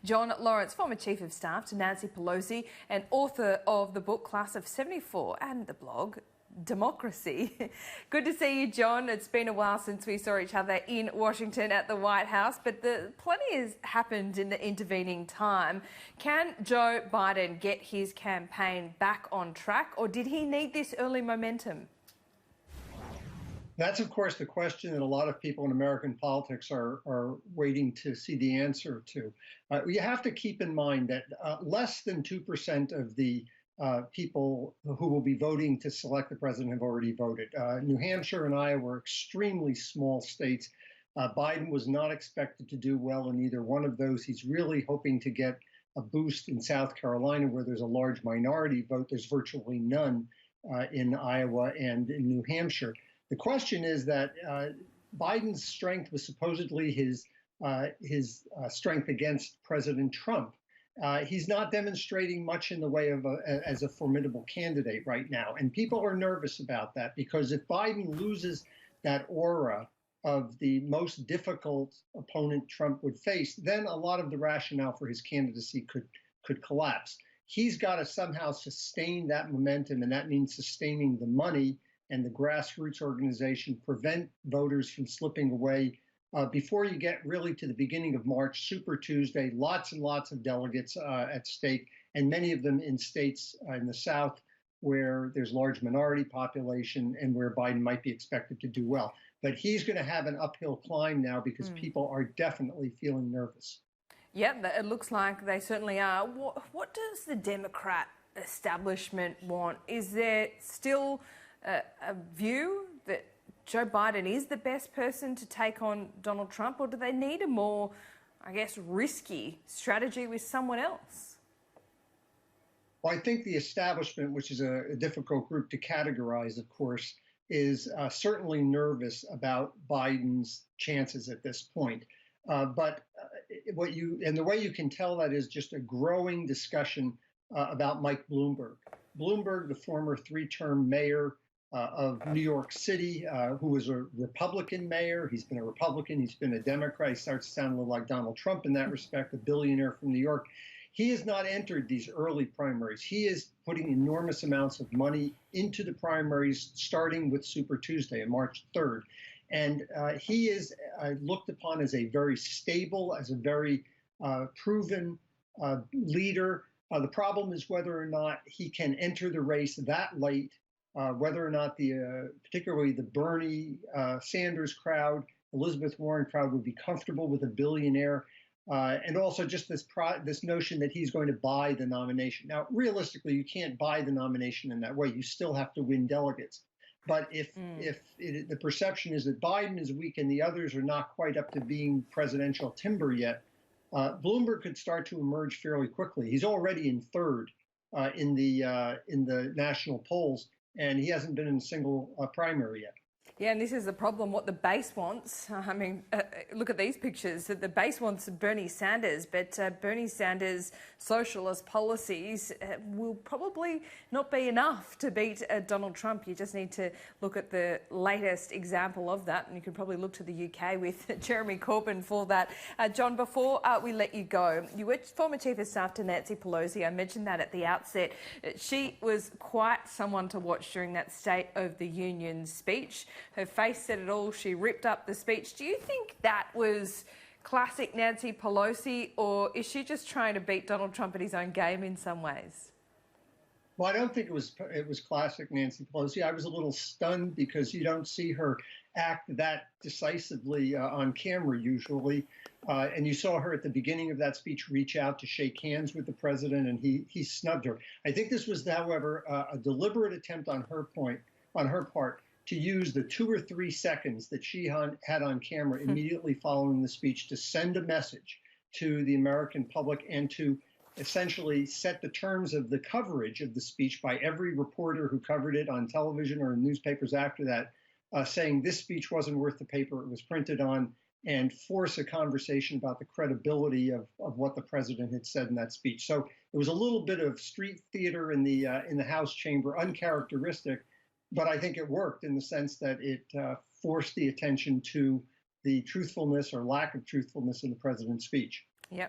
John Lawrence, former Chief of Staff to Nancy Pelosi and author of the book Class of 74 and the blog Democracy. Good to see you, John. It's been a while since we saw each other in Washington at the White House, but plenty has happened in the intervening time. Can Joe Biden get his campaign back on track, or did he need this early momentum? That's, of course, the question that a lot of people in American politics are waiting to see the answer to. You have to keep in mind that less than 2% of the people who will be voting to select the president have already voted. New Hampshire and Iowa were extremely small states. Biden was not expected to do well in either one of those. He's really hoping to get a boost in South Carolina, where there's a large minority vote. There's virtually none in Iowa and in New Hampshire. The question is that Biden's strength was supposedly his strength against President Trump. He's not demonstrating much in the way of as a formidable candidate right now. And people are nervous about that, because if Biden loses that aura of the most difficult opponent Trump would face, then a lot of the rationale for his candidacy could collapse. He's got to somehow sustain that momentum, and that means sustaining the money and the grassroots organization, prevent voters from slipping away. Before you get really to the beginning of March, Super Tuesday, lots and lots of delegates at stake, and many of them in states in the South where there's large minority population and where Biden might be expected to do well. But he's going to have an uphill climb now, because people are definitely feeling nervous. Yeah, it looks like they certainly are. What does the Democrat establishment want? Is there still a view that Joe Biden is the best person to take on Donald Trump, or do they need a more, I guess, risky strategy with someone else? Well, I think the establishment, which is a difficult group to categorize, of course, is certainly nervous about Biden's chances at this point. But the way you can tell that is just a growing discussion about Mike Bloomberg. Bloomberg, the former three-term mayor of New York City, who was a Republican mayor. He's been a Republican. He's been a Democrat. He starts to sound a little like Donald Trump in that respect, a billionaire from New York. He has not entered these early primaries. He is putting enormous amounts of money into the primaries, starting with Super Tuesday on March 3rd. And he is looked upon as a very stable, as a very proven leader. The problem is whether or not he can enter the race that late, whether or not particularly the Bernie Sanders crowd, Elizabeth Warren crowd would be comfortable with a billionaire, and also just this notion that he's going to buy the nomination. Now, realistically, you can't buy the nomination in that way. You still have to win delegates. But if the perception is that Biden is weak and the others are not quite up to being presidential timber yet, Bloomberg could start to emerge fairly quickly. He's already in third in the national polls, and he hasn't been in a single primary yet. Yeah, and this is the problem, what the base wants. I mean, look at these pictures. The base wants Bernie Sanders, but Bernie Sanders' socialist policies will probably not be enough to beat Donald Trump. You just need to look at the latest example of that, and you can probably look to the UK with Jeremy Corbyn for that. John, before we let you go, you were former Chief of Staff to Nancy Pelosi. I mentioned that at the outset. She was quite someone to watch during that State of the Union speech. Her face said it all. She ripped up the speech. Do you think that was classic Nancy Pelosi, or is she just trying to beat Donald Trump at his own game in some ways? Well, I don't think it was classic Nancy Pelosi. I was a little stunned, because you don't see her act that decisively on camera usually. And you saw her at the beginning of that speech reach out to shake hands with the president, and he snubbed her. I think this was, however, a deliberate attempt on her part to use the 2 or 3 seconds that she had on camera immediately following the speech to send a message to the American public, and to essentially set the terms of the coverage of the speech by every reporter who covered it on television or in newspapers after that, saying this speech wasn't worth the paper it was printed on, and force a conversation about the credibility of what the president had said in that speech. So it was a little bit of street theater in the House chamber, uncharacteristic, but I think it worked in the sense that it forced the attention to the truthfulness or lack of truthfulness in the president's speech. Yeah.